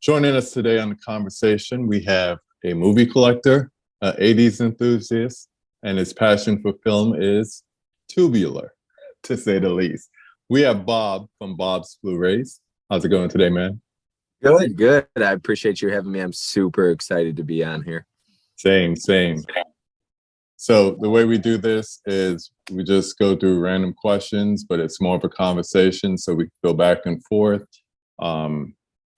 Joining us today on the conversation, we have a movie collector, an 80s enthusiast, and his passion for film is tubular, to say the least. We have Bob from Bob's Blurays. How's it going today, man? Good, good. I appreciate you having me. I'm super excited to be on here. Same, same. So the way we do this is we just go through random questions, but it's more of a conversation, so we can go back and forth.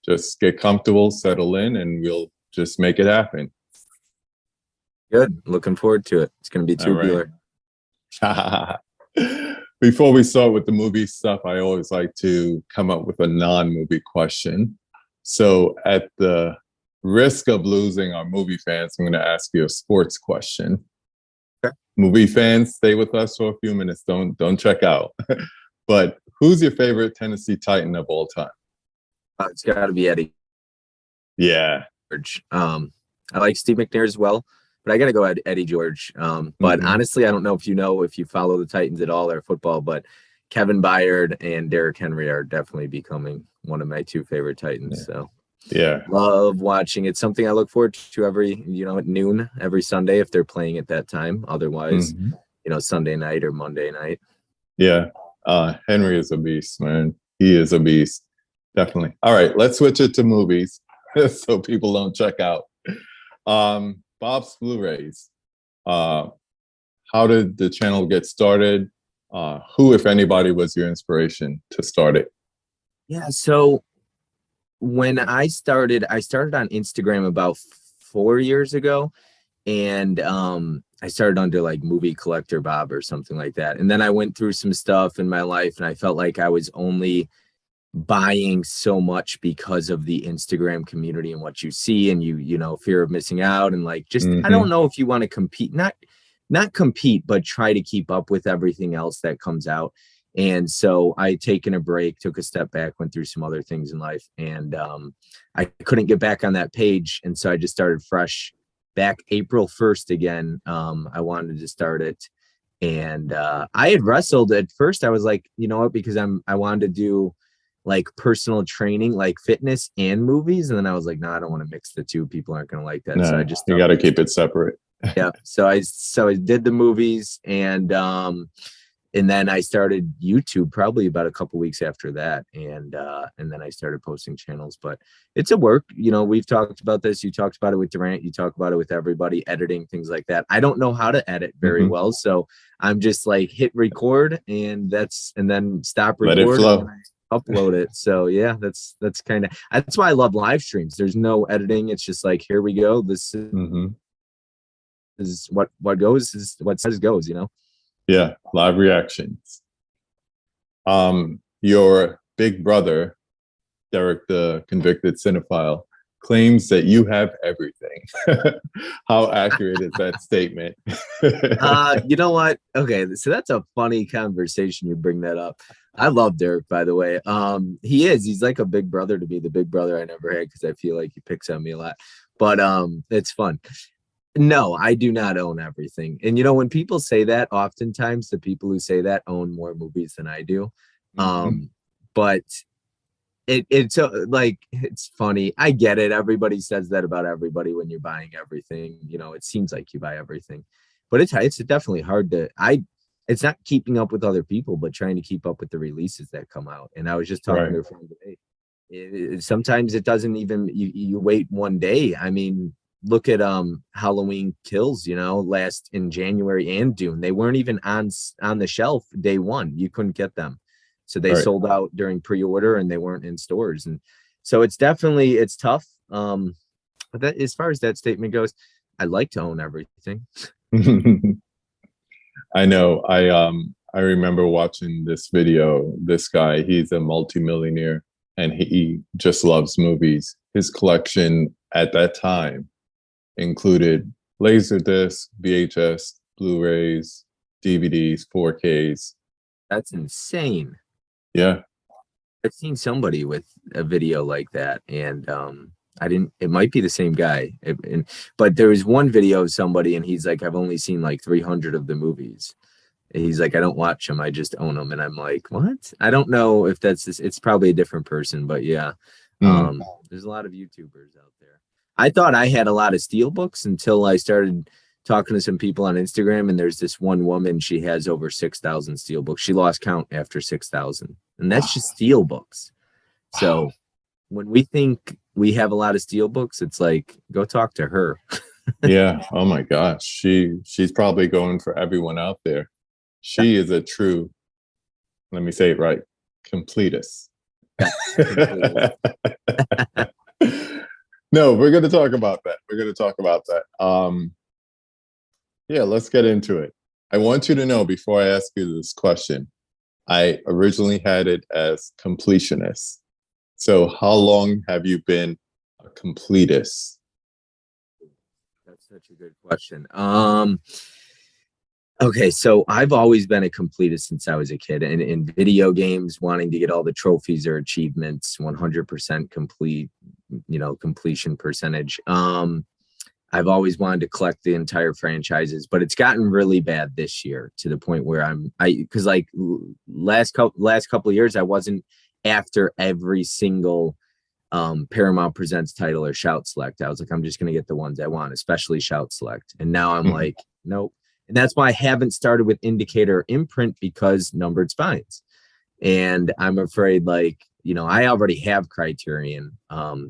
Just get comfortable, settle in, and we'll just make it happen. Good. Looking forward to it. It's going to be tubular. Right. Before we start with the movie stuff, I always like to come up with a non-movie question. So at the risk of losing our movie fans, I'm going to ask you a sports question. Okay. Movie fans, stay with us for a few minutes. Don't check out. But who's your favorite Tennessee Titan of all time? It's got to be Eddie. Yeah. George. I like Steve McNair as well, but I got to go at Eddie George. But honestly, I don't know if you follow the Titans at all or football, but Kevin Byard and Derrick Henry are definitely becoming one of my two favorite Titans. Yeah. So yeah, love watching. It's something I look forward to every, at noon every Sunday if they're playing at that time. Otherwise, Sunday night or Monday night. Yeah. Henry is a beast, man. He is a beast. Definitely. All right, let's switch it to movies so people don't check out. Bob's Blurays. How did the channel get started? Who, if anybody, was your inspiration to start it? Yeah, so when I started on Instagram about 4 years ago, and I started under like Movie Collector Bob or something like that. And then I went through some stuff in my life, and I felt like I was only buying so much because of the Instagram community and what you see, and fear of missing out, and like just I don't know if you want to compete, not compete, but try to keep up with everything else that comes out. And so I taken a break, took a step back, went through some other things in life, and I couldn't get back on that page, and so I just started fresh back April 1st again. I wanted to start it, and I had wrestled at first. I was like, you know what, because I wanted to do like personal training, like fitness and movies. And then I was like, no, I don't want to mix the two. People aren't going to like that. No, so I just, you got to keep it separate. Yeah. So I did the movies, and then I started YouTube probably about a couple weeks after that. And then I started posting channels, but it's a work, we've talked about this. You talked about it with Durant. You talk about it with everybody, editing, things like that. I don't know how to edit very well. So I'm just like hit record and then stop recording. Let it flow. Upload it. So yeah, that's why I love live streams. There's no editing. It's just like, here we go. This is what goes, is what says goes, Yeah, live reactions. Your big brother, Derek, the convicted cinephile, claims that you have everything. How accurate is that statement? You know what? Okay, so that's a funny conversation. You bring that up. I love Derek, by the way. He's like a big brother to me, the big brother I never had, because I feel like he picks on me a lot. But it's fun. No, I do not own everything. And when people say that, oftentimes the people who say that own more movies than I do. But it's funny. I get it. Everybody says that about everybody when you're buying everything. It seems like you buy everything, but it's definitely hard to. It's not keeping up with other people, but trying to keep up with the releases that come out. And I was just talking to a friend today. Sometimes it doesn't even. You wait one day. I mean, look at Halloween Kills. Last in January and June, they weren't even on the shelf day one. You couldn't get them. So they sold out during pre-order, and they weren't in stores. And so it's tough. But that, as far as that statement goes, I like to own everything. I know. I remember watching this video. This guy, he's a multimillionaire, and he just loves movies. His collection at that time included Laserdisc, VHS, Blu-rays, DVDs, 4Ks. That's insane. Yeah. I've seen somebody with a video like that, and it might be the same guy, but there was one video of somebody, and he's like, I've only seen like 300 of the movies. And he's like, I don't watch them, I just own them. And I'm like, what? I don't know if it's probably a different person, but yeah. There's a lot of YouTubers out there. I thought I had a lot of steel books until I started talking to some people on Instagram, and there's this one woman, she has over 6,000 steel books. She lost count after 6,000, and that's just steel books. So when we think we have a lot of steel books, it's like, go talk to her. Yeah. Oh my gosh. She's probably going for everyone out there. She is a true, let me say it right, completist. No, we're going to talk about that. We're going to talk about that. Yeah, let's get into it. I want you to know before I ask you this question, I originally had it as completionist. So how long have you been a completist? That's such a good question. Okay, so I've always been a completist since I was a kid, and in video games, wanting to get all the trophies or achievements, 100% complete, completion percentage. I've always wanted to collect the entire franchises, but it's gotten really bad this year to the point where because like last couple of years, I wasn't after every single Paramount Presents title or Shout Select. I was like, I'm just going to get the ones I want, especially Shout Select. And now I'm like, nope. And that's why I haven't started with Indicator or Imprint, because numbered spines. And I'm afraid, like, I already have Criterion. But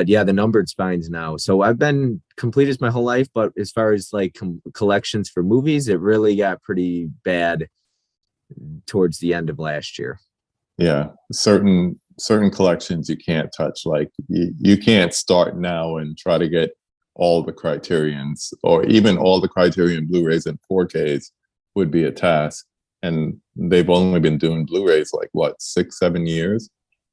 yeah, the numbered spines now. So I've been completist my whole life, but as far as like collections for movies, it really got pretty bad towards the end of last year. Yeah, certain collections you can't touch. Like you can't start now and try to get all the Criterions, or even all the Criterion Blu-rays and 4Ks would be a task. And they've only been doing Blu-rays like what, 6-7 years.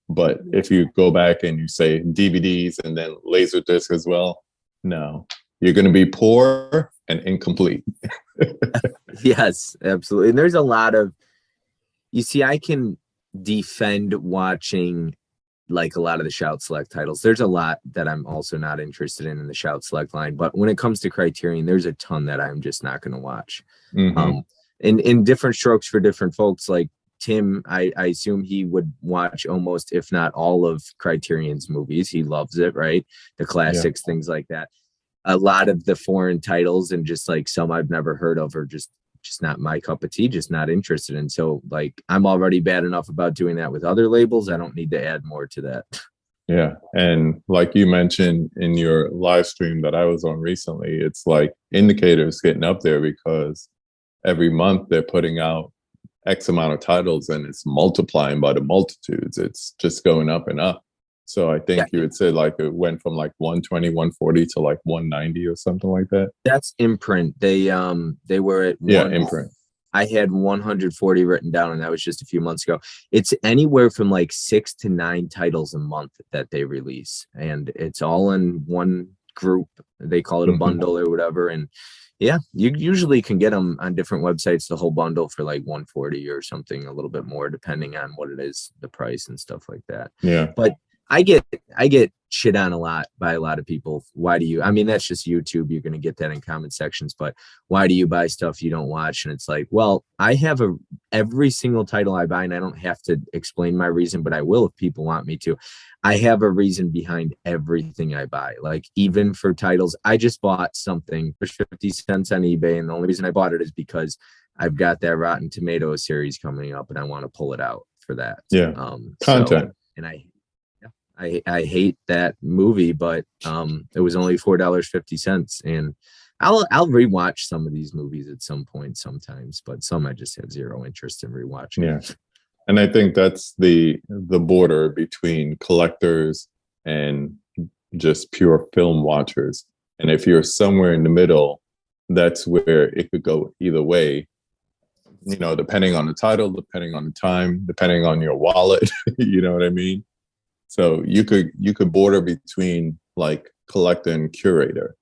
But if you go back and you say DVDs and then Laserdisc as well, no, you're going to be poor and incomplete. Yes, absolutely. And there's a lot of, I can defend watching like a lot of the Shout Select titles. There's a lot that I'm also not interested in the Shout Select line, but when it comes to Criterion, there's a ton that I'm just not going to watch. In different strokes for different folks. Like Tim, I assume he would watch almost, if not all, of Criterion's movies. He loves it, right? The classics, things like that. A lot of the foreign titles and just like some I've never heard of, are just not my cup of tea, just not interested in. So like, I'm already bad enough about doing that with other labels. I don't need to add more to that. Yeah. And like you mentioned in your live stream that I was on recently, it's like Indicator's getting up there because every month they're putting out X amount of titles and it's multiplying by the multitudes. It's just going up and up. So I think you would say like it went from like 120, 140 to like 190 or something like that. That's Imprint. They were at Imprint. I had 140 written down, and that was just a few months ago. It's anywhere from like 6 to 9 titles a month that they release, and it's all in one group. They call it a bundle or whatever. And yeah, you usually can get them on different websites, the whole bundle for like 140 or something, a little bit more, depending on what it is, the price and stuff like that. Yeah. But I get shit on a lot by a lot of people. Why do you, I mean, that's just YouTube. You're going to get that in comment sections, but why do you buy stuff you don't watch? And it's like, well, I have every single title I buy, and I don't have to explain my reason, but I will if people want me to. I have a reason behind everything I buy. Like even for titles, I just bought something for 50 cents on eBay. And the only reason I bought it is because I've got that Rotten Tomatoes series coming up and I want to pull it out for that. Yeah. Content. And I hate that movie, but it was only $4.50, and I'll rewatch some of these movies at some point sometimes, but some I just have zero interest in rewatching. Yeah. And I think that's the border between collectors and just pure film watchers. And if you're somewhere in the middle, that's where it could go either way, depending on the title, depending on the time, depending on your wallet, you know what I mean? So you could border between like collector and curator.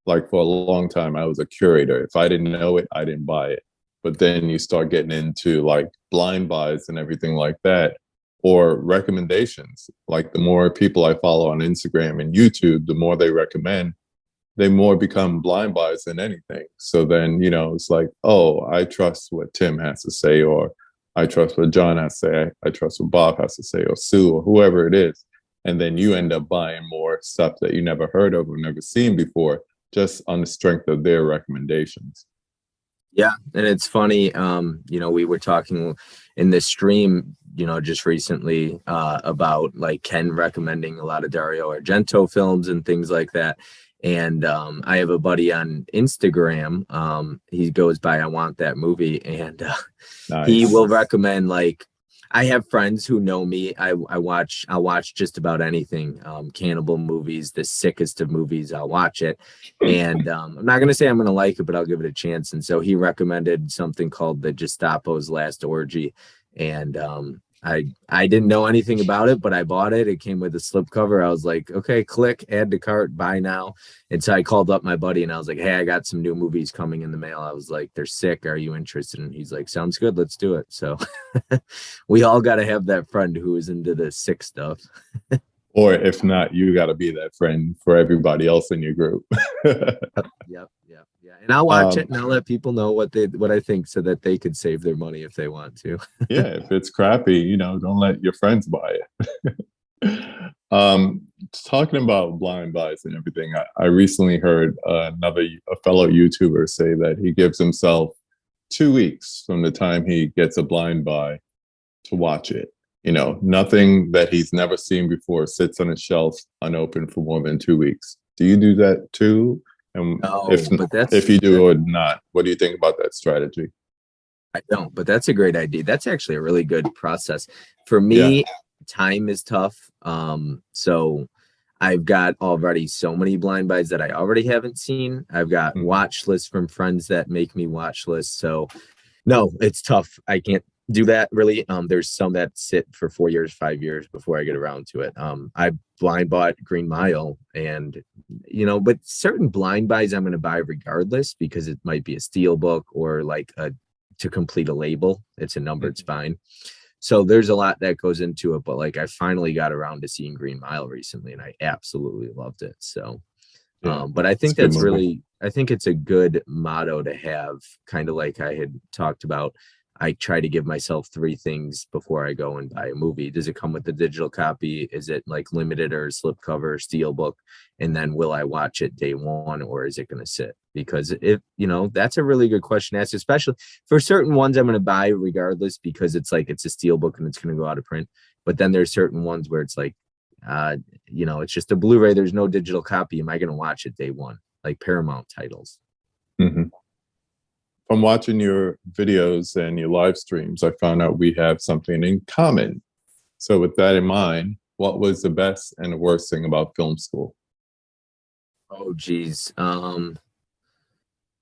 Like for a long time, I was a curator. If I didn't know it, I didn't buy it. But then you start getting into like blind buys and everything like that, or recommendations. Like the more people I follow on Instagram and YouTube, the more they recommend, they more become blind buys than anything. So then, it's like, oh, I trust what Tim has to say, or I trust what John has to say. I trust what Bob has to say, or Sue, or whoever it is. And then you end up buying more stuff that you never heard of or never seen before, just on the strength of their recommendations. Yeah, and it's funny. We were talking in this stream, just recently about like Ken recommending a lot of Dario Argento films and things like that. And I have a buddy on Instagram. He goes by I Want That Movie, and he Nice. will recommend like I have friends who know me. I'll watch just about anything. Cannibal movies, the sickest of movies, I'll watch it. And I'm not gonna say I'm gonna like it, but I'll give it a chance. And so he recommended something called The Gestapo's Last Orgy. And I didn't know anything about it, but I bought it. It came with a slipcover. I was like, okay, click, add to cart, buy now. And so I called up my buddy and I was like, hey, I got some new movies coming in the mail. I was like, they're sick. Are you interested? And he's like, sounds good. Let's do it. So we all got to have that friend who is into the sick stuff. Or if not, you got to be that friend for everybody else in your group. Yep. And I'll watch it and I'll let people know what I think so that they could save their money if they want to. Yeah, if it's crappy, don't let your friends buy it. Talking about blind buys and everything, I recently heard a fellow YouTuber say that he gives himself 2 weeks from the time he gets a blind buy to watch it. Nothing that he's never seen before sits on a shelf unopened for more than 2 weeks. Do you do that too? And No, if you do or not, what do you think about that strategy? I don't, but that's a great idea. That's actually a really good process. For me, time is tough. So I've got already so many blind buys that I already haven't seen. I've got watch lists from friends that make me watch lists. So no, it's tough. I can't do that really. There's some that sit for 4 years, 5 years before I get around to it. I blind bought Green Mile, and but certain blind buys I'm going to buy regardless because it might be a steel book or like to complete a label. It's a numbered spine. So there's a lot that goes into it, but like I finally got around to seeing Green Mile recently and I absolutely loved it. So but I think that's really, I think it's a good motto to have, kind of like I had talked about. I try to give myself 3 things before I go and buy a movie. Does it come with the digital copy? Is it like limited or slipcover, steel book? And then will I watch it day one or is it going to sit? Because that's a really good question to ask, especially for certain ones I'm going to buy regardless because it's like it's a steel book and it's going to go out of print. But then there's certain ones where it's like, it's just a Blu-ray. There's no digital copy. Am I going to watch it day one? Like Paramount titles. Mm-hmm. From watching your videos and your live streams, I found out we have something in common. So with that in mind, what was the best and the worst thing about film school? Oh, geez. That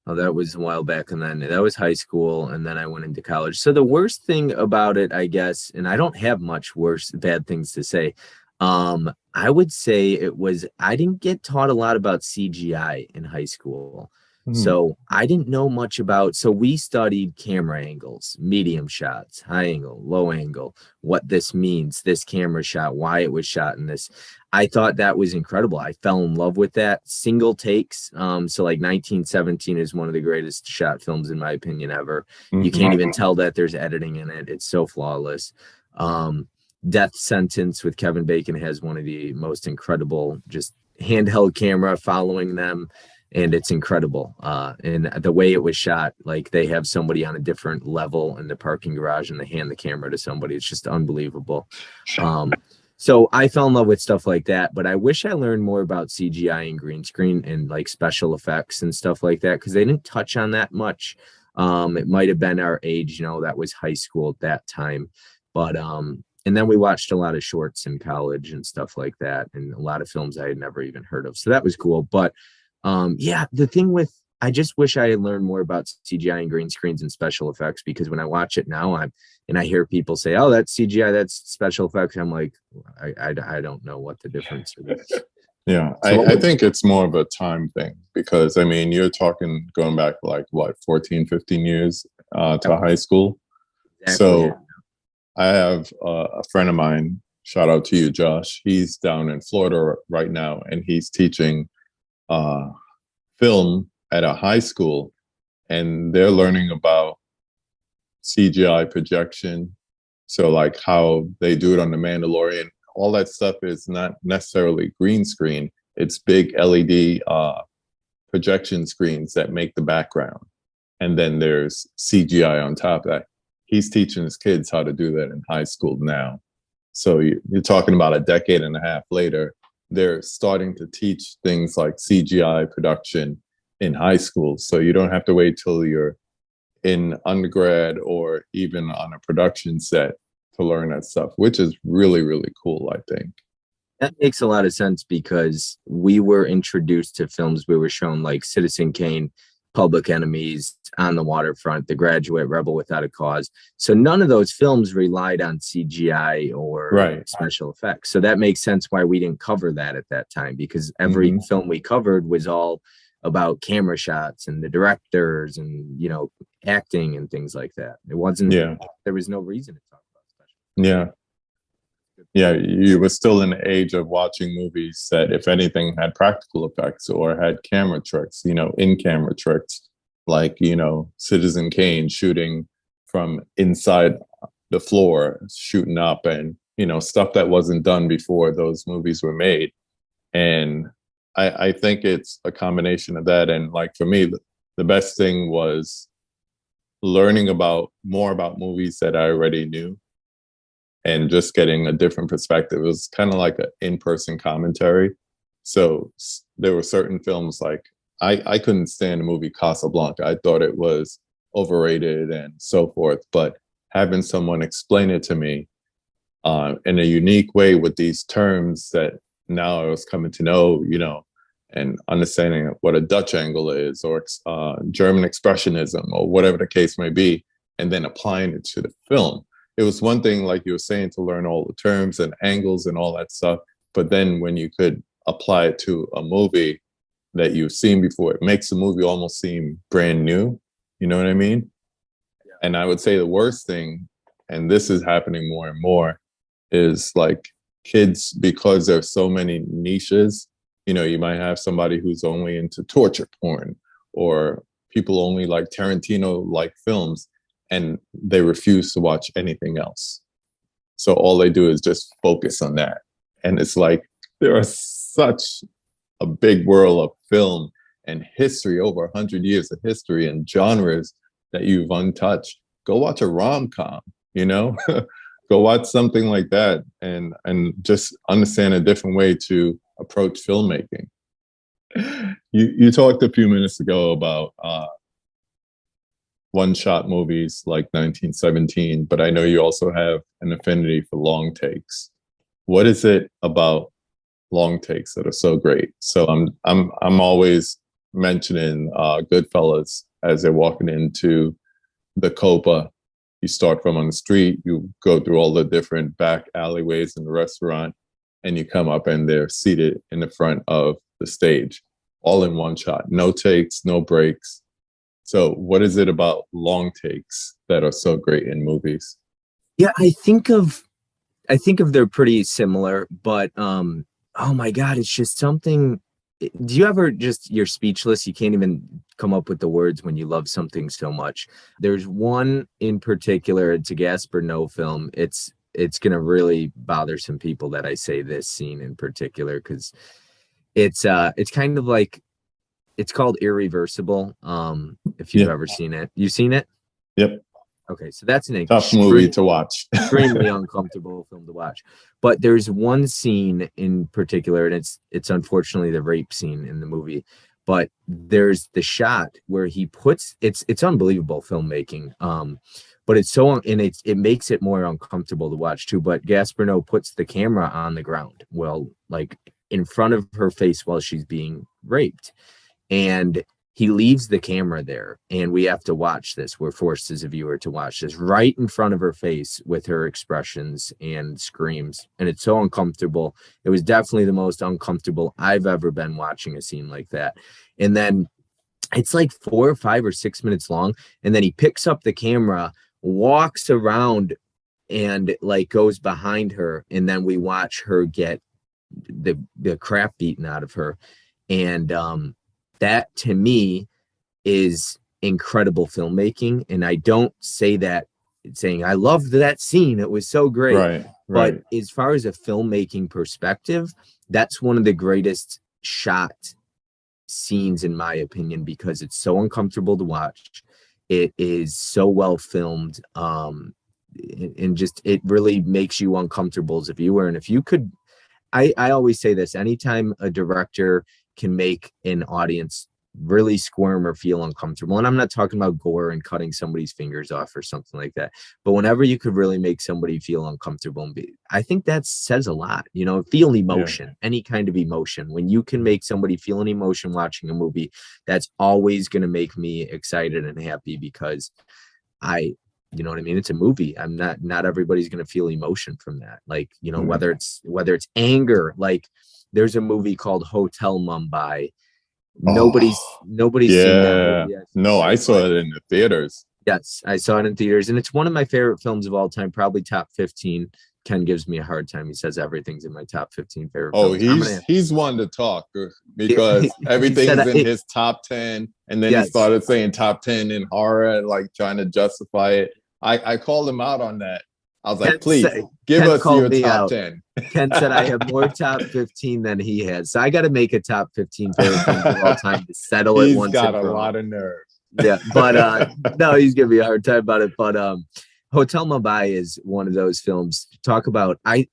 was a while back, and then that was high school, and then I went into college. So the worst thing about it, I guess, and I don't have much bad things to say. I would say I didn't get taught a lot about CGI in high school. So I didn't know much so we studied camera angles, medium shots, high angle, low angle, what this means, this camera shot, why it was shot in this. I thought that was incredible. I fell in love with that. Single takes. So like 1917 is one of the greatest shot films in my opinion ever. You can't even tell that there's editing in it. It's so flawless. Death Sentence with Kevin Bacon has one of the most incredible just handheld camera following them. And it's incredible. And the way it was shot, like they have somebody on a different level in the parking garage and they hand the camera to somebody. It's just unbelievable. So I fell in love with stuff like that, but I wish I learned more about CGI and green screen and like special effects and stuff like that, because they didn't touch on that much. It might have been our age, that was high school at that time. But and then we watched a lot of shorts in college and stuff like that, and a lot of films I had never even heard of. So that was cool. But the thing I just wish I had learned more about CGI and green screens and special effects, because when I watch it now, I hear people say, oh, that's CGI, that's special effects. I'm like, I don't know what the difference is. Yeah, I think it's more of a time thing because, you're talking going back like, 14, 15 years to high school. Exactly. So I have a friend of mine, shout out to you, Josh. He's down in Florida right now, and he's teaching film at a high school, and they're learning about CGI projection. So like how they do it on The Mandalorian, all that stuff is not necessarily green screen. It's big LED projection screens that make the background. And then there's CGI on top of that. He's teaching his kids how to do that in high school now. So you're talking about a decade and a half later, they're starting to teach things like CGI production in high school. So you don't have to wait till you're in undergrad or even on a production set to learn that stuff, which is really, really cool, I think. That makes a lot of sense because we were introduced to films. We were shown like Citizen Kane, Public Enemies, On the Waterfront, The Graduate, Rebel Without a Cause. So none of those films relied on CGI or special effects. So that makes sense why we didn't cover that at that time, because every film we covered was all about camera shots and the directors and, you know, acting and things like that. It wasn't, there was no reason to talk about special effects. Yeah, you were still in the age of watching movies that, if anything, had practical effects or had camera tricks, you know, in-camera tricks, like, you know, Citizen Kane shooting from inside the floor, shooting up, and, you know, stuff that wasn't done before those movies were made. And I think it's a combination of that. And like for me, the best thing was learning more about movies that I already knew and just getting a different perspective. It was kind of like an in-person commentary. So there were certain films like I couldn't stand the movie Casablanca. I thought it was overrated and so forth. But having someone explain it to me in a unique way with these terms that now I was coming to know, you know, and understanding what a Dutch angle is or German expressionism or whatever the case may be, and then applying it to the film. It was one thing, like you were saying, to learn all the terms and angles and all that stuff. But then when you could apply it to a movie that you've seen before, it makes the movie almost seem brand new. You know what I mean? Yeah. And I would say the worst thing, and this is happening more and more, is like kids, because there's so many niches, you know, you might have somebody who's only into torture porn or people only like Tarantino-like films, and they refuse to watch anything else. So all they do is just focus on that. And it's like, there are such a big world of film and history, over 100 years of history and genres that you've untouched. Go watch a rom-com, you know? Go watch something like that and just understand a different way to approach filmmaking. You talked a few minutes ago about one-shot movies like 1917, but I know you also have an affinity for long takes. What is it about long takes that are so great? So I'm always mentioning Goodfellas as they're walking into the Copa. You start from on the street, you go through all the different back alleyways in the restaurant, and you come up and they're seated in the front of the stage, all in one shot. No takes, no breaks. So what is it about long takes that are so great in movies? Yeah, I think of they're pretty similar, but oh my God, it's just something. Do you ever just, you're speechless? You can't even come up with the words when you love something so much. There's one in particular, it's a Gaspar Noé film. It's gonna really bother some people that I say this scene in particular, because it's kind of like, it's called Irreversible. If you've ever seen it. You've seen it? Yep. Okay, so that's an tough movie to watch. Extremely uncomfortable film to watch. But there's one scene in particular, and it's unfortunately the rape scene in the movie. But there's the shot where he puts it's unbelievable filmmaking. But it's so, and it makes it more uncomfortable to watch too. But Gaspar Noé puts the camera on the ground, well, like in front of her face while she's being raped, and he leaves the camera there, and we have to watch this. We're forced as a viewer to watch this right in front of her face with her expressions and screams. And it's so uncomfortable. It was definitely the most uncomfortable I've ever been watching a scene like that. And then it's like 4 or 5 or 6 minutes long. And then he picks up the camera, walks around, and like goes behind her. And then we watch her get the crap beaten out of her. And, that to me is incredible filmmaking. And I don't say that saying, I loved that scene. It was so great. Right, But right. as far as a filmmaking perspective, that's one of the greatest shot scenes, in my opinion, because it's so uncomfortable to watch. It is so well filmed. And just it really makes you uncomfortable as a viewer. And if you could, I always say this, anytime a director can make an audience really squirm or feel uncomfortable, and I'm not talking about gore and cutting somebody's fingers off or something like that, but whenever you could really make somebody feel uncomfortable, and I think that says a lot. Feel Yeah. emotion, any kind of emotion. When you can make somebody feel an emotion watching a movie, that's always going to make me excited and happy, because I, you know what I mean? It's a movie. I'm not everybody's going to feel emotion from that. Like, whether it's anger, like there's a movie called Hotel Mumbai. Nobody's Oh, nobody's seen that yeah. movie, I feel No, I like, saw but it in the theaters. yes, I saw it in theaters, and it's one of my favorite films of all time, probably top 15. Ken gives me a hard time. He says everything's in my top 15 favorite Oh, films. I'm he's gonna he's one to talk he, because he said everything's in his top 10, and then he yes. started saying top 10 in horror and like trying to justify it. I called him out on that. I was like, Ken, please give Ken us called your me top out. 10. Ken said I have more top 15 than he has. So I got to make a top 15 favorite films of all time to settle it He's once got and a for all. lot of nerve. Yeah, but no, he's giving me a hard time about it. But Hotel Mumbai is one of those films. Talk about it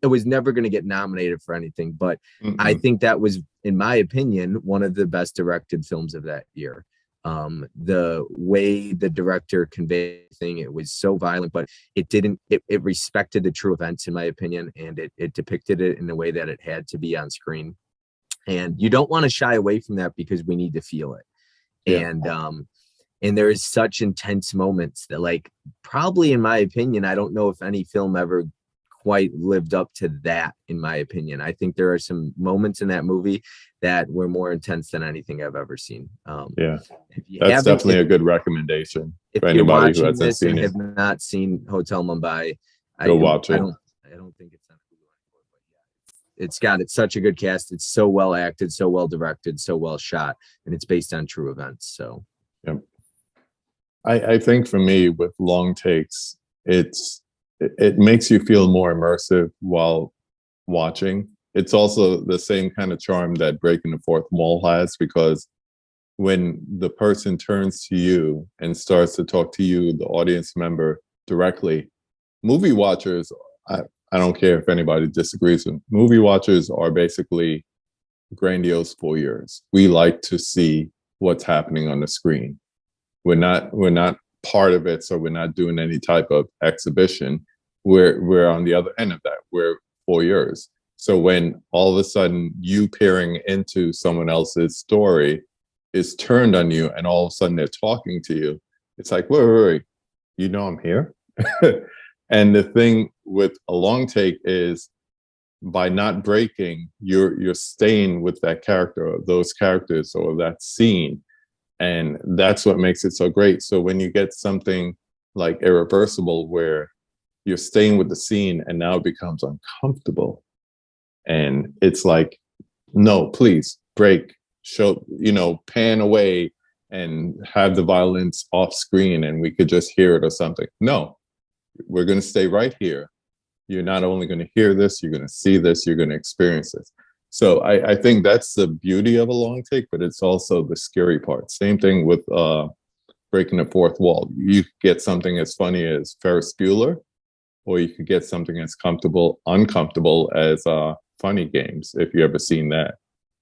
was never going to get nominated for anything, but I Mm-mm. think that was, in my opinion, one of the best directed films of that year. The way the director conveyed thing, it was so violent, but it respected the true events, in my opinion, and it depicted it in the way that it had to be on screen. And you don't want to shy away from that, because we need to feel it. Yeah. And there is such intense moments that, like, probably in my opinion, I don't know if any film ever quite lived up to that, in my opinion. I think there are some moments in that movie that were more intense than anything I've ever seen. Yeah. If you That's haven't, definitely a good recommendation if for you're anybody who watching hasn't this and seen it. have not seen Hotel Mumbai, Go watch it. I don't think it's on Hulu anymore, but yeah, it's such a good cast. It's so well acted, so well directed, so well shot, and it's based on true events. So Yeah. I think for me with long takes, it makes you feel more immersive while watching. It's also the same kind of charm that Breaking the Fourth Wall has, because when the person turns to you and starts to talk to you, the audience member, directly, movie watchers, I don't care if anybody disagrees with me, movie watchers are basically grandiose voyeurs. We like to see what's happening on the screen. We're not part of it, so we're not doing any type of exhibition. We're on the other end of that. We're voyeurs. So when all of a sudden you peering into someone else's story is turned on you, and all of a sudden they're talking to you, it's like, wait, you know I'm here. And the thing with a long take is, by not breaking, you're staying with that character or those characters or that scene, and that's what makes it so great. So when you get something like Irreversible, where you're staying with the scene and now it becomes uncomfortable, and it's like, no, please break, show, pan away and have the violence off screen and we could just hear it or something. No, we're going to stay right here. You're not only going to hear this, you're going to see this, you're going to experience this. So I think that's the beauty of a long take, but it's also the scary part. Same thing with Breaking the Fourth Wall. You get something as funny as Ferris Bueller, or you could get something as uncomfortable as Funny Games, if you ever seen that.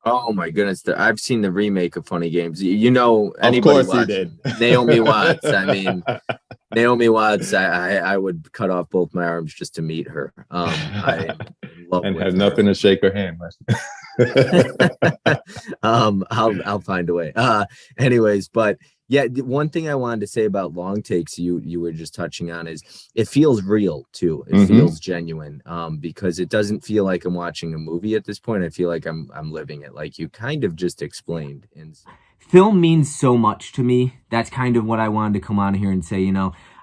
oh my goodness, I've seen the remake of Funny Games. Of Anybody course he did. watching Naomi Watts? I mean, Naomi Watts, I would cut off both my arms just to meet her. I am in love And with have her. nothing to shake her hand with. I'll find a way. Anyways, but yeah, one thing I wanted to say about long takes you were just touching on is it feels real too. It feels genuine. Because it doesn't feel like I'm watching a movie at this point. I feel like I'm living it, like you kind of just explained. And film means so much to me. That's kind of what I wanted to come on here and say.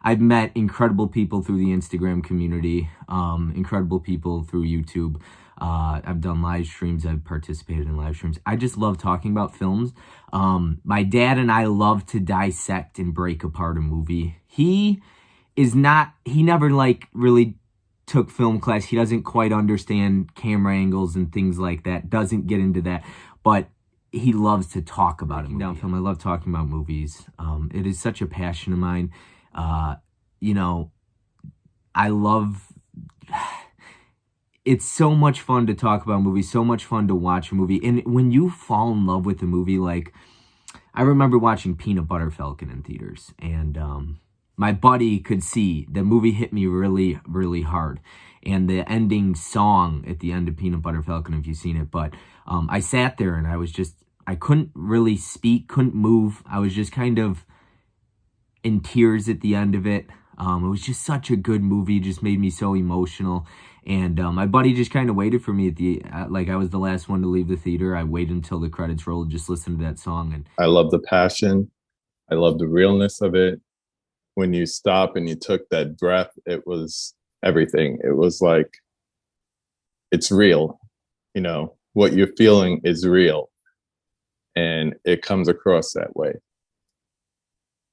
I've met incredible people through the Instagram community, incredible people through YouTube. I've done live streams. I've participated in live streams. I just love talking about films. My dad and I love to dissect and break apart a movie. He is not, he never like really took film class. He doesn't quite understand camera angles and things like that, doesn't get into that, but he loves to talk about it. Down film, I love talking about movies. It is such a passion of mine. You know, I love, it's so much fun to talk about movies, so much fun to watch a movie. And when you fall in love with a movie, like I remember watching Peanut Butter Falcon in theaters, and my buddy could see the movie hit me really, really hard. And the ending song at the end of Peanut Butter Falcon, if you've seen it, but I sat there and I couldn't really speak, couldn't move. I was just kind of in tears at the end of it. It was just such a good movie, just made me so emotional. And my buddy just kind of waited for me at the, like I was the last one to leave the theater. I waited until the credits rolled, just listened to that song. And I love the passion. I love the realness of it. When you stop and you took that breath, it was everything. It was like, it's real. You know, what you're feeling is real. And it comes across that way.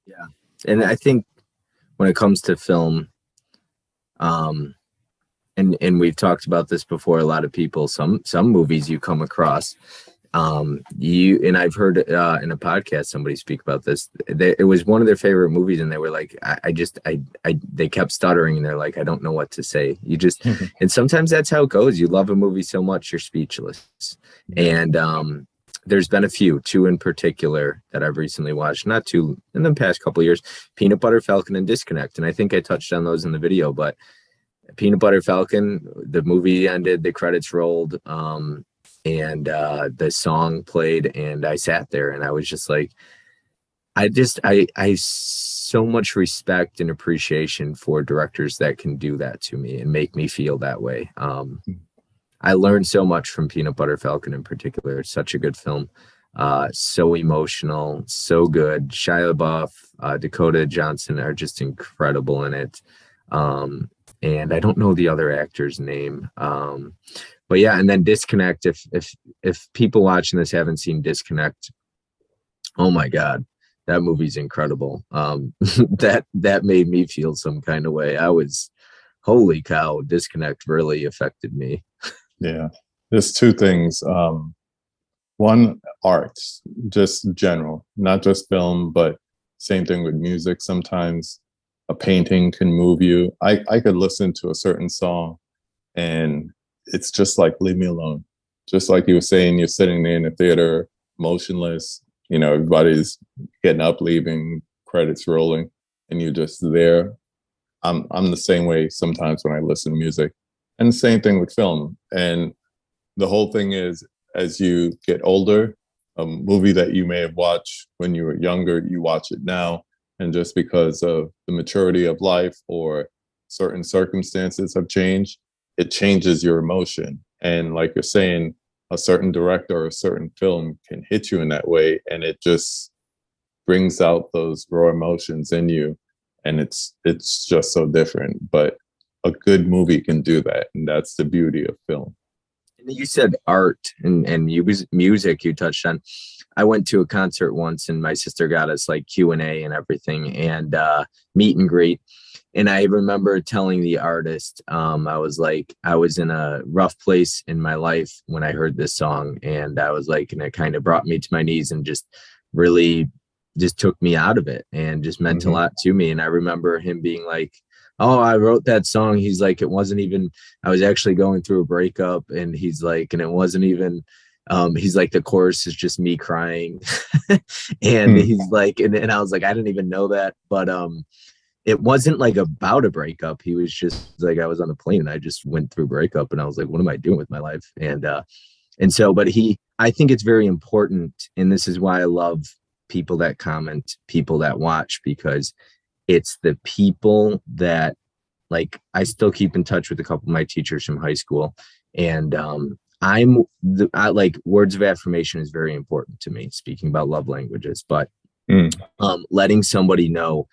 Yeah. And I think when it comes to film, and we've talked about this before, a lot of people, some movies you come across, and I've heard in a podcast somebody speak about this. It was one of their favorite movies, and they were like, they kept stuttering, and they're like, I don't know what to say. You just, and sometimes that's how it goes. You love a movie so much, you're speechless. And there's been two in particular that I've recently watched, not too in the past couple of years, Peanut Butter Falcon and Disconnect. And I think I touched on those in the video, but Peanut Butter Falcon, the movie ended, the credits rolled, and the song played, and I sat there and I was just like, I so much respect and appreciation for directors that can do that to me and make me feel that way. I learned so much from Peanut Butter Falcon in particular. It's such a good film. So emotional, so good. Shia LaBeouf, Dakota Johnson are just incredible in it. And I don't know the other actor's name. But yeah, and then Disconnect, if people watching this haven't seen Disconnect, oh my God, that movie's incredible. That made me feel some kind of way. I was, holy cow, Disconnect really affected me. Yeah, there's two things. One, arts, just general, not just film, but same thing with music. Sometimes a painting can move you. I could listen to a certain song and it's just like, leave me alone. Just like you were saying, you're sitting there in the theater, motionless, you know, everybody's getting up, leaving, credits rolling, and you're just there. I'm the same way sometimes when I listen to music. And the same thing with film. And the whole thing is, as you get older, a movie that you may have watched when you were younger, you watch it now. And just because of the maturity of life or certain circumstances have changed, it changes your emotion. And like you're saying, a certain director or a certain film can hit you in that way. And it just brings out those raw emotions in you. And it's just so different. But a good movie can do that, and that's the beauty of film. You said art and music you touched on. I went to a concert once, and my sister got us like Q&A and everything, and meet and greet. And I remember telling the artist, I was like, I was in a rough place in my life when I heard this song, and I was like, and it kind of brought me to my knees and just really just took me out of it and just meant a lot to me. And I remember him being like, oh, I wrote that song. He's like, it wasn't even, I was actually going through a breakup, and he's like, and it wasn't even, he's like, the chorus is just me crying. And he's like, and I was like, I didn't even know that. But it wasn't like about a breakup. He was just like, I was on the plane and I just went through breakup, and I was like, what am I doing with my life? And so, but I think it's very important. And this is why I love people that comment, people that watch, because it's the people that, like, I still keep in touch with a couple of my teachers from high school, and I like, words of affirmation is very important to me, speaking about love languages, but letting somebody know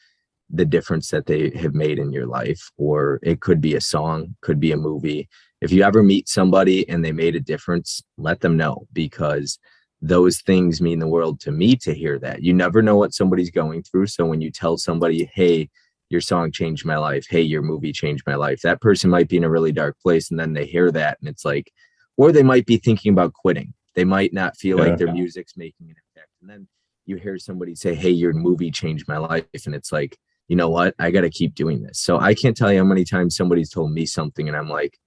the difference that they have made in your life, or it could be a song, could be a movie. If you ever meet somebody and they made a difference, let them know, because those things mean the world to me to hear that. You never know what somebody's going through. So when you tell somebody, hey, your song changed my life. Hey, your movie changed my life. That person might be in a really dark place, and then they hear that, and it's like, or they might be thinking about quitting. They might not feel like their music's making an impact. And then you hear somebody say, hey, your movie changed my life. And it's like, you know what? I got to keep doing this. So I can't tell you how many times somebody's told me something, and I'm like,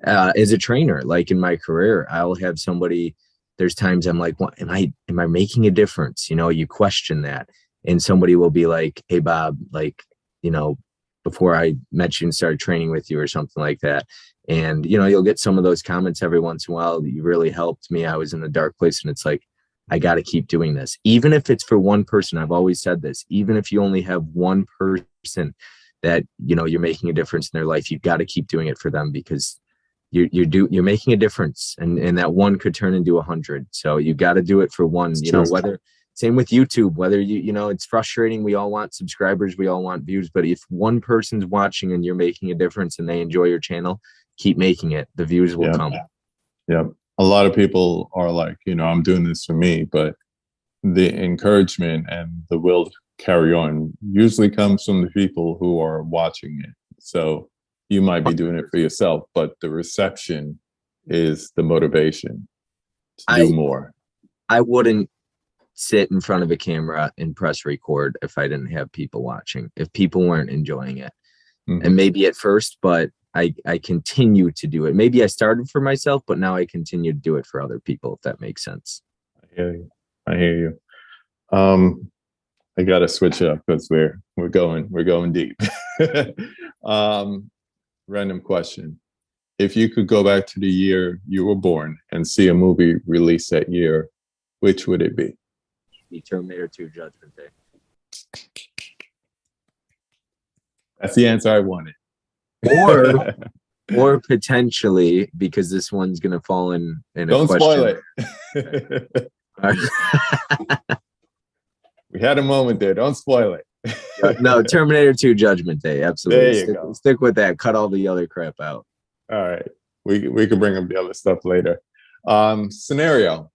as a trainer, like in my career, I'll have somebody, there's times I'm like, what, am I making a difference? You know, you question that. And somebody will be like, hey, Bob, like, you know, before I met you and started training with you or something like that. And, you know, you'll get some of those comments every once in a while. You really helped me. I was in a dark place. And it's like, I got to keep doing this. Even if it's for one person, I've always said this, even if you only have one person that, you know, you're making a difference in their life, you've got to keep doing it for them, because you're making a difference, and that one could turn into 100. So you got to do it for one. It's true. Whether, same with YouTube, whether you know, it's frustrating. We all want subscribers, we all want views, but if one person's watching and you're making a difference and they enjoy your channel, keep making it. The views will come. Yeah. A lot of people are like, you know, I'm doing this for me, but the encouragement and the will to carry on usually comes from the people who are watching it. So you might be doing it for yourself, but the reception is the motivation to do more. I wouldn't sit in front of a camera and press record if I didn't have people watching, if people weren't enjoying it. And maybe at first, but I continue to do it. Maybe I started for myself, but now I continue to do it for other people, if that makes sense. I hear you. I gotta switch up because we're going deep. Random question. If you could go back to the year you were born and see a movie released that year, which would it be? Terminator 2 Judgment Day. That's the answer I wanted. Or potentially, because this one's gonna fall in a Don't question. Spoil it. We had a moment there. Don't spoil it. No, Terminator 2 Judgment Day. Absolutely. There you go. Stick with that. Cut all the other crap out. All right. We can bring up the other stuff later. Scenario.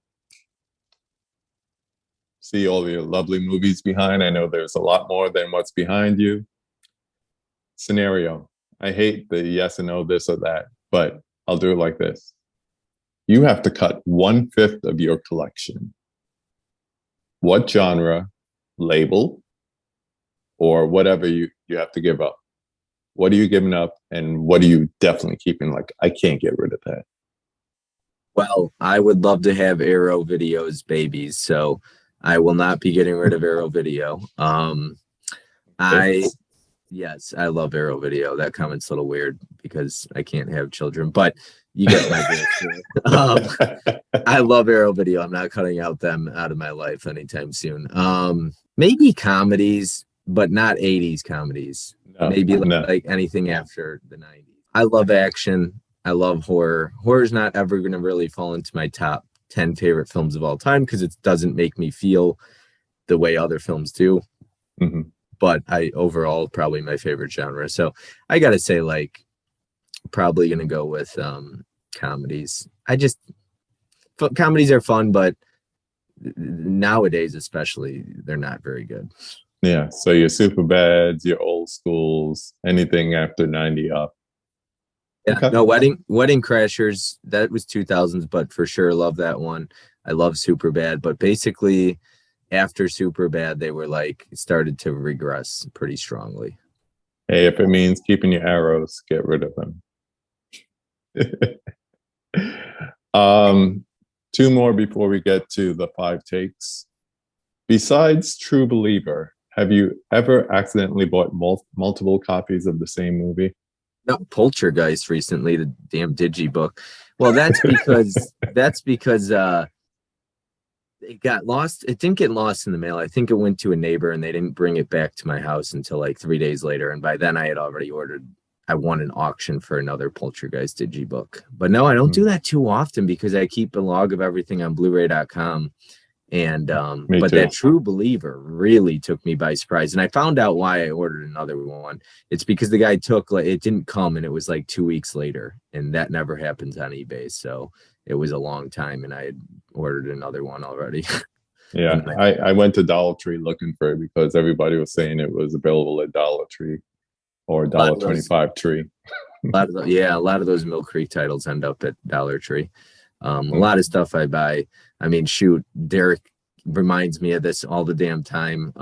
See all your lovely movies behind. I know there's a lot more than what's behind you. Scenario. I hate the yes and no, this or that, but I'll do it like this. You have to cut 1/5 of your collection. What genre, label, or whatever you have to give up? What are you giving up, and what are you definitely keeping? Like, I can't get rid of that. Well, I would love to have Arrow Video's babies, so I will not be getting rid of Arrow Video. Yes, I love Arrow Video. That comment's a little weird because I can't have children, but you get my drift. I love Arrow Video. I'm not cutting them out of my life anytime soon. Maybe comedies, but not 80s comedies. Maybe like anything after the 90s. I love action. I love horror. Horror's not ever going to really fall into my top 10 favorite films of all time because it doesn't make me feel the way other films do. But overall probably my favorite genre. So I got to say, like, probably going to go with comedies. Comedies are fun, but nowadays especially they're not very good. Yeah, so your Superbads, your old schools, anything after 90 up. Yeah, okay. No, Wedding Crashers, that was 2000s, but for sure love that one. I love Superbad, but basically after Superbad, they were like started to regress pretty strongly. Hey, if it means keeping your arrows, get rid of them. 2 more before we get to the 5 takes. Besides True Believer, have you ever accidentally bought multiple copies of the same movie? No, Poltergeist recently, the damn digibook. Well, that's because it got lost. It didn't get lost in the mail. I think it went to a neighbor and they didn't bring it back to my house until like 3 days later. And by then I had already ordered. I won an auction for another Poltergeist digibook. But no, I don't do that too often because I keep a log of everything on Blu-ray.com. And but that True Believer really took me by surprise. And I found out why I ordered another one. It's because the guy it didn't come and it was like 2 weeks later. And that never happens on eBay. So it was a long time and I had ordered another one already. Yeah, I went to Dollar Tree looking for it because everybody was saying it was available at Dollar Tree. or A lot of those- $1.25 tree. a lot of those Mill Creek titles end up at Dollar Tree. A Mhm. lot of stuff I buy. I mean, shoot, Derek reminds me of this all the damn time.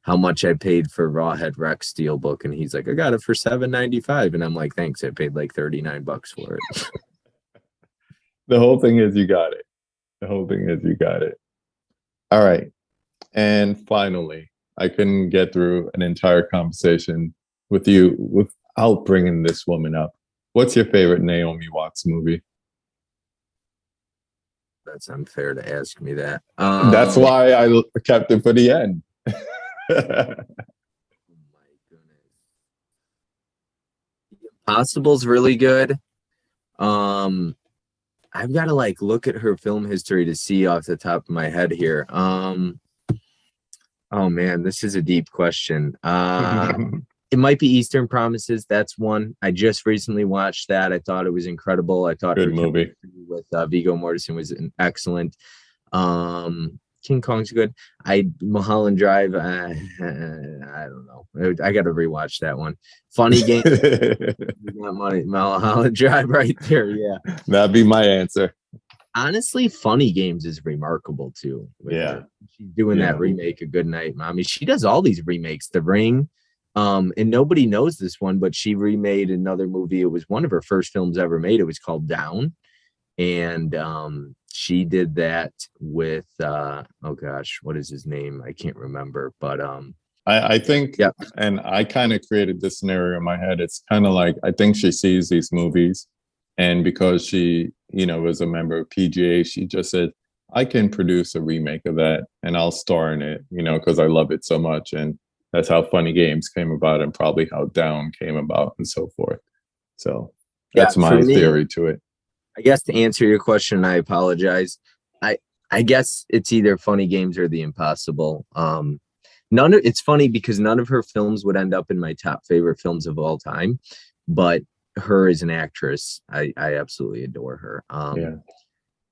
How much I paid for Rawhead Rex Steelbook, and he's like, I got it for $7.95, and I'm like, thanks, I paid like $39 for it. The whole thing is you got it. The whole thing is you got it. All right. And finally, I couldn't get through an entire conversation with you without bringing this woman up. What's your favorite Naomi Watts movie? That's unfair to ask me that. That's why I kept it for the end. Oh my goodness. Impossible's really good. I've got to like look at her film history to see off the top of my head here. Oh man, this is a deep question. It might be Eastern Promises. That's one. I just recently watched that. I thought it was incredible. I thought Good her movie. chemistry with Viggo Mortensen was excellent. King Kong's good. Mulholland Drive. I don't know. I got to rewatch that one. Funny Game. Got money. Mulholland Drive right there. Yeah. That'd be my answer. Honestly, Funny Games is remarkable too. Yeah. Her. She's doing that remake, A Good Night, Mommy. She does all these remakes. The Ring. And nobody knows this one, but she remade another movie. It was one of her first films ever made. It was called Down. And she did that with oh gosh, what is his name? I can't remember, but I think, yeah. And I kind of created this scenario in my head. It's kind of like, I think she sees these movies, and because she, was a member of PGA, she just said, I can produce a remake of that and I'll star in it, because I love it so much. And that's how Funny Games came about, and probably how Down came about, and so forth. So that's my theory to it. I guess to answer your question, I apologize. I guess it's either Funny Games or The Impossible. It's funny because none of her films would end up in my top favorite films of all time, but her as an actress, I absolutely adore her. Yeah.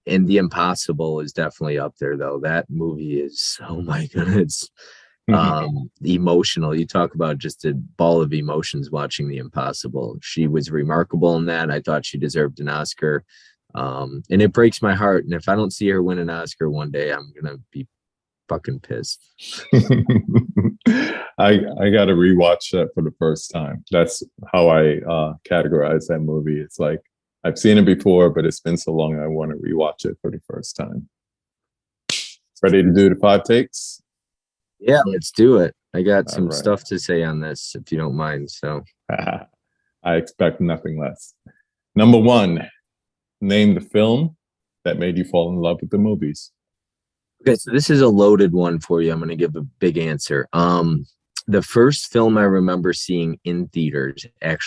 And The Impossible is definitely up there, though. That movie is, oh my goodness, emotional. You talk about just a ball of emotions watching The Impossible. She was remarkable in that. I thought she deserved an Oscar. And it breaks my heart. And if I don't see her win an Oscar one day, I'm gonna be fucking pissed. I got to rewatch that for the first time. That's how I categorize that movie. It's like I've seen it before, but it's been so long I want to rewatch it for the first time. Ready to do the 5 takes? Yeah, let's do it. I got some stuff to say on this, if you don't mind. So I expect nothing less. Number 1, name the film that made you fall in love with the movies. Okay, so this is a loaded one for you. I'm going to give a big answer. The first film I remember seeing in theaters, and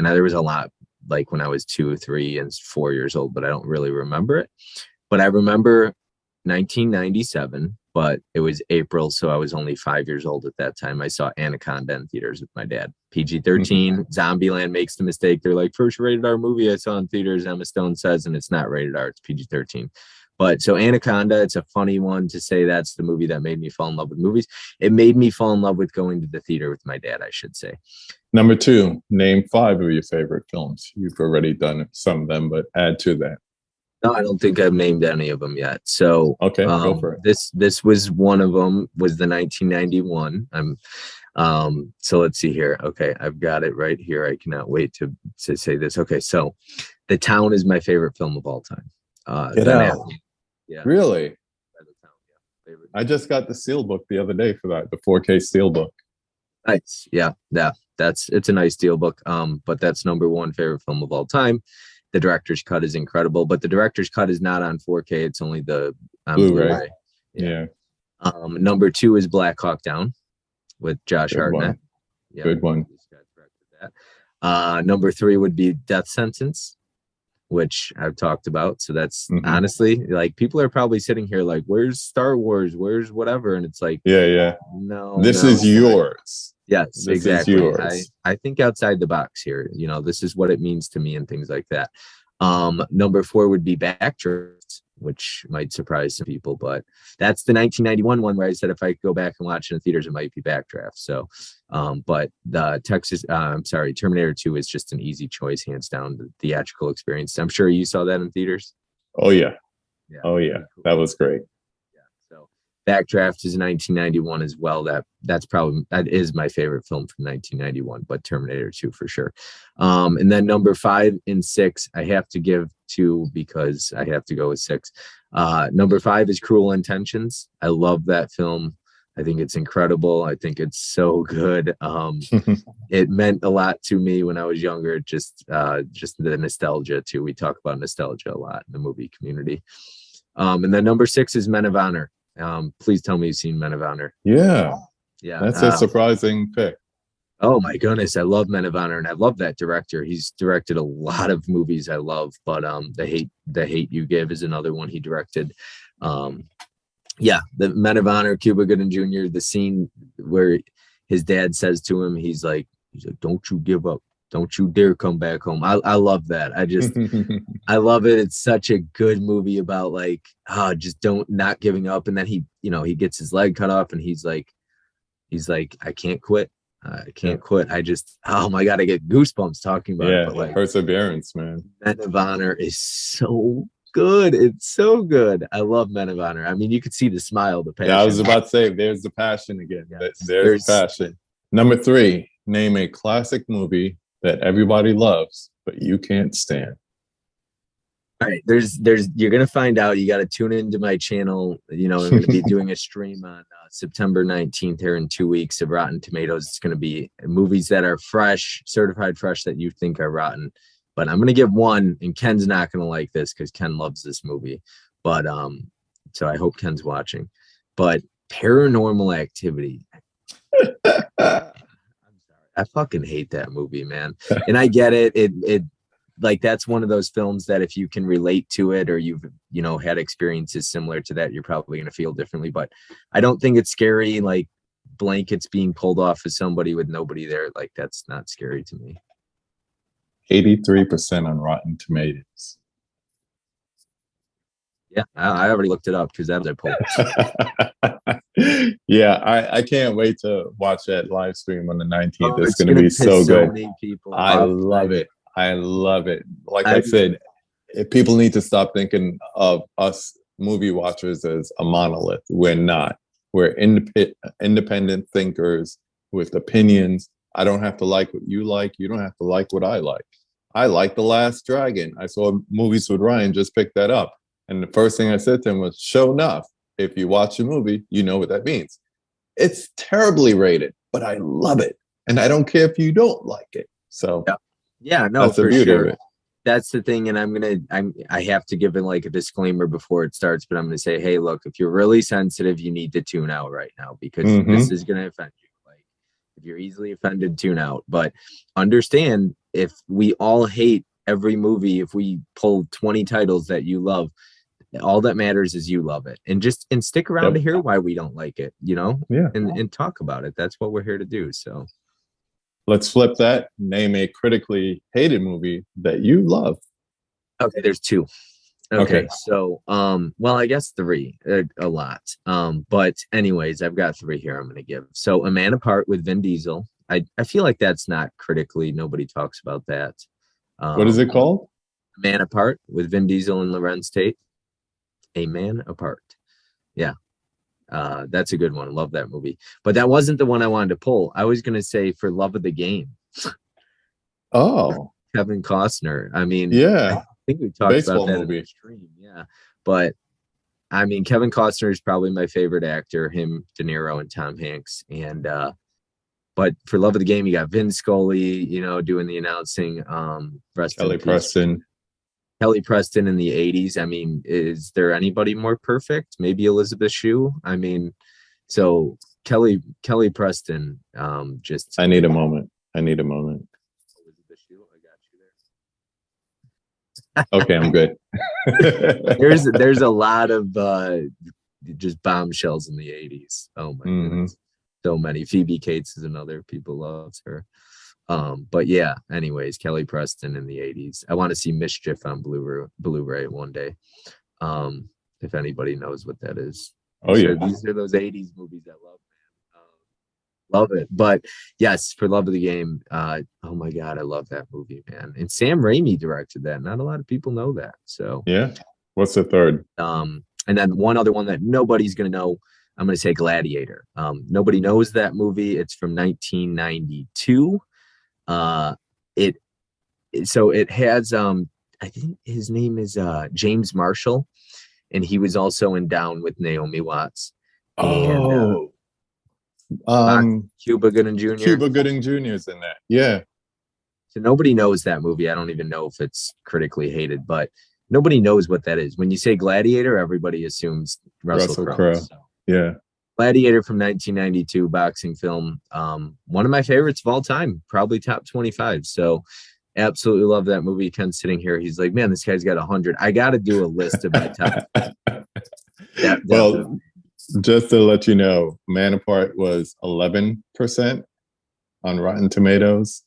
there was a lot, like when I was 2, 3, and 4 years old, but I don't really remember it. But I remember 1997, but it was April, so I was only 5 years old at that time. I saw Anaconda in theaters with my dad. PG-13. Zombieland makes the mistake. They're like, first rated R movie I saw in theaters, Emma Stone says, and it's not rated R, it's PG-13. But so Anaconda, it's a funny one to say that's the movie that made me fall in love with movies. It made me fall in love with going to the theater with my dad, I should say. Number 2, name 5 of your favorite films. You've already done some of them, but add to that. No, I don't think I've named any of them yet. So okay, go for it. This was one of them, was the 1991. So let's see here. Okay, I've got it right here. I cannot wait to say this. Okay, so The Town is my favorite film of all time. Get out. Yeah. Really? Yeah. I just got the Steelbook the other day for that, the 4K Steelbook. Nice. Yeah. It's a nice Steelbook. But that's number 1 favorite film of all time. The director's cut is incredible, but the director's cut is not on 4K. It's only the Blu-ray. Yeah. Number 2 is Black Hawk Down with Josh Hartnett. Yeah. Good one. Number 3 would be Death Sentence, which I've talked about. So that's honestly, like, people are probably sitting here like, where's Star Wars? Where's whatever? And it's like, no, this is yours. Yes, this exactly. Is yours. I think outside the box here, this is what it means to me and things like that. Number 4 would be Backdraft, which might surprise some people, but that's the 1991 one where I said if I go back and watch it in theaters, it might be Backdraft. So, but the Terminator 2 is just an easy choice, hands down. The theatrical experience. I'm sure you saw that in theaters. Oh yeah. Yeah. Oh yeah. That was great. So Backdraft is 1991 as well. That is my favorite film from 1991, but Terminator 2 for sure. And then number 5 and 6, I have to give to because I have to go with 6. Number 5 is Cruel Intentions. I love that film. I think it's incredible. I think it's so good. It meant a lot to me when I was younger. Just the nostalgia too. We talk about nostalgia a lot in the movie community. And then number 6 is Men of Honor. Please tell me you've seen Men of Honor. Yeah. That's a Uh, surprising pick. Oh my goodness, I love Men of Honor, and I love that director. He's directed a lot of movies I love, but The Hate You Give is another one he directed. The Men of Honor, Cuba Gooding Jr., the scene where his dad says to him, he's like, "Don't you give up. Don't you dare come back home." I love that. I love it. It's such a good movie about like, just not giving up. And then he gets his leg cut off and he's like, I can't quit. I can't quit. Oh my God, I get goosebumps talking about it. But like, perseverance, man. Men of Honor is so good. It's so good. I love Men of Honor. I mean, you could see the smile, the passion. Yeah, I was about to say, there's the passion again. Yes, there's passion. Number 3, name a classic movie that everybody loves, but you can't stand. All right, you're gonna find out. You got to tune into my channel. I'm going to be doing a stream on September 19th here in 2 weeks of Rotten Tomatoes. It's going to be movies that are fresh, certified fresh, that you think are rotten. But I'm going to give one, and Ken's not going to like this because Ken loves this movie. But so I hope Ken's watching. But Paranormal Activity. I'm sorry, I fucking hate that movie, man. And I get it. It like that's one of those films that if you can relate to it or you've had experiences similar to that, you're probably going to feel differently. But I don't think it's scary, like blankets being pulled off of somebody with nobody there. Like that's not scary to me. 83% on Rotten Tomatoes. Yeah, I already looked it up because that was a poll. Yeah, I can't wait to watch that live stream on the 19th. It's going to be piss so good. Many people I off. love it. I love it. Like I said, people need to stop thinking of us movie watchers as a monolith. We're not. We're independent thinkers with opinions. I don't have to like what you like. You don't have to like what I like. I like The Last Dragon. I saw movies with Ryan, just picked that up. And the first thing I said to him was, sure enough, if you watch a movie, you know what that means. It's terribly rated, but I love it. And I don't care if you don't like it. So yeah, no, that's the beauty of it. That's the thing. And I have to give it like a disclaimer before it starts, but I'm going to say, hey, look, if you're really sensitive, you need to tune out right now because this is going to offend you. Like if you're easily offended, tune out. But understand, if we all hate every movie, if we pull 20 titles that you love, all that matters is you love it. And stick around to hear why we don't like it, and talk about it. That's what we're here to do. So let's flip that. Name a critically hated movie that you love. Okay, there's 2. Okay. So, I guess 3, a lot. But anyways, I've got 3 here I'm going to give. So A Man Apart with Vin Diesel. I feel like that's not critically, nobody talks about that. What is it called? A Man Apart with Vin Diesel and Lorenz Tate. A Man Apart. Yeah. That's a good one. Love that movie. But that wasn't the one I wanted to pull. I was going to say For Love of the Game. Oh. Kevin Costner. I mean, yeah. I think we talked Baseball about that movie. in the stream. Yeah. But I mean, Kevin Costner is probably my favorite actor, him, De Niro, and Tom Hanks. And but For Love of the Game, you got Vin Scully, doing the announcing. Kelly Preston. Kelly Preston in the 80s. I mean, is there anybody more perfect? Maybe Elizabeth Shue. I mean, so Kelly Preston. I need a moment. Elizabeth Shue, I got you there. Okay, I'm good. there's a lot of just bombshells in the 80s. Oh my goodness. So many. Phoebe Cates is another. People loves her. But yeah, anyways, Kelly Preston in the 80s. I want to see Mischief on Blu-ray one day. If anybody knows what that is. Oh yeah. These are those 80s movies I love, man. Love it. But yes, for Love of the Game, oh my God, I love that movie, man. And Sam Raimi directed that. Not a lot of people know that. So yeah. What's the third? And then one other one that nobody's gonna know, I'm gonna say Gladiator. Nobody knows that movie. It's from 1992. It so it has I think his name is James Marshall, and he was also in Down with Naomi Watts. And Cuba Gooding Jr. Cuba Gooding Jr. is in that. Yeah. So nobody knows that movie. I don't even know if it's critically hated, but nobody knows what that is. When you say Gladiator, everybody assumes Russell Crowe. So. Yeah. Gladiator from 1992, boxing film. One of my favorites of all time, probably top 25. So absolutely love that movie. Ken's sitting here. He's like, man, this guy's got 100. I got to do a list of my top. Well, just to let you know, Man Apart was 11% on Rotten Tomatoes.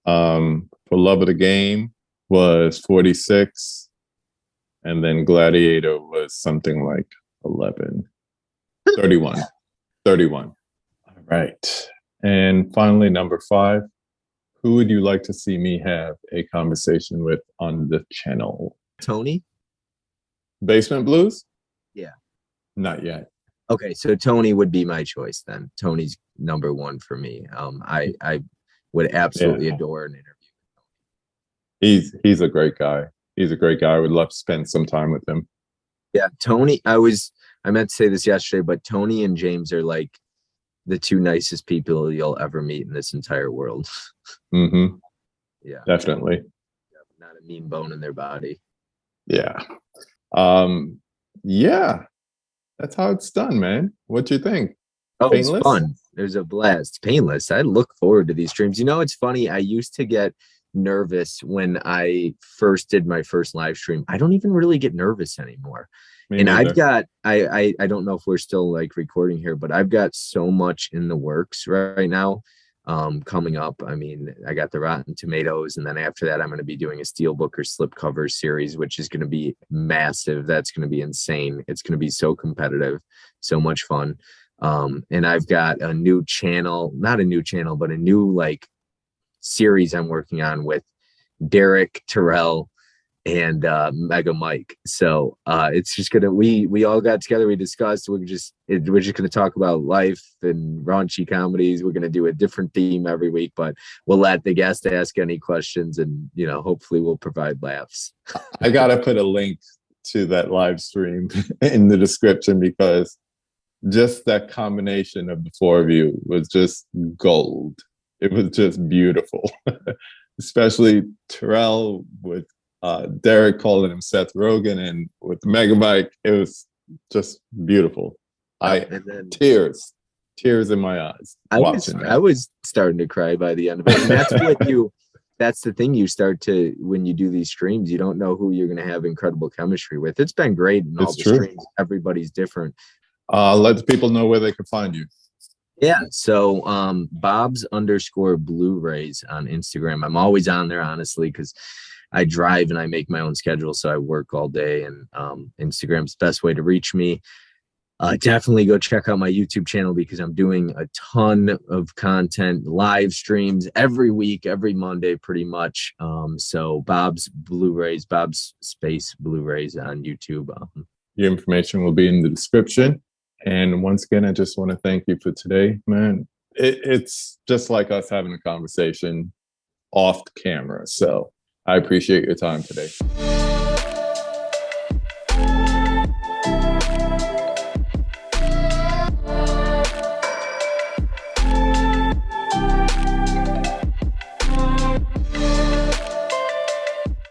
For Love of the Game was 46. And then Gladiator was something like 31. All right. And finally, number 5. Who would you like to see me have a conversation with on the channel? Tony? Basement Blues? Yeah. Not yet. Okay, so Tony would be my choice then. Tony's number 1 for me. I would absolutely adore an interview. He's a great guy. He's a great guy. I would love to spend some time with him. Yeah, Tony, I meant to say this yesterday, but Tony and James are like the 2 nicest people you'll ever meet in this entire world. Mm-hmm. Yeah. Definitely. Not a mean bone in their body. Yeah. Yeah. That's how it's done, man. What you think? Oh, Painless? It's fun. There's a blast. Painless. I look forward to these streams. You know, it's funny. I used to get nervous when I first did my first live stream. I don't even really get nervous anymore. Me and neither. I've got I don't know if we're still like recording here, but I've got so much in the works right now coming up. I mean, I got the Rotten Tomatoes, and then after that I'm going to be doing a Steelbook or slipcover series, which is going to be massive. That's going to be insane. It's going to be so competitive, so much fun. And I've got a new channel, not a new channel, but a new like series I'm working on with Derek, Terrell, and Mega Mike. So it's just gonna we all got together, we discussed we're just gonna talk about life and raunchy comedies. We're gonna do a different theme every week, but we'll let the guest ask any questions, and you know, hopefully we'll provide laughs. I gotta put a link to that live stream in the description, because just that combination of the 4 of you was just gold. It was just beautiful. Especially Terrell with Derek calling him Seth Rogen, and with Mega Mike, it was just beautiful. Tears in my eyes. I was starting to cry by the end of it. And that's the thing, you start to, when you do these streams, you don't know who you're going to have incredible chemistry with. It's been great in all the streams. Everybody's different. Let the people know where they can find you. Yeah, so Bob's_Blurays on Instagram. I'm always on there, honestly, because I drive and I make my own schedule, so I work all day, and Instagram's the best way to reach me. Definitely go check out my YouTube channel, because I'm doing a ton of content, live streams every week, every Monday, pretty much. So Bob's Blurays, Bob's space Blurays on YouTube. Your information will be in the description. And once again, I just want to thank you for today, man. It's just like us having a conversation off camera. So I appreciate your time today.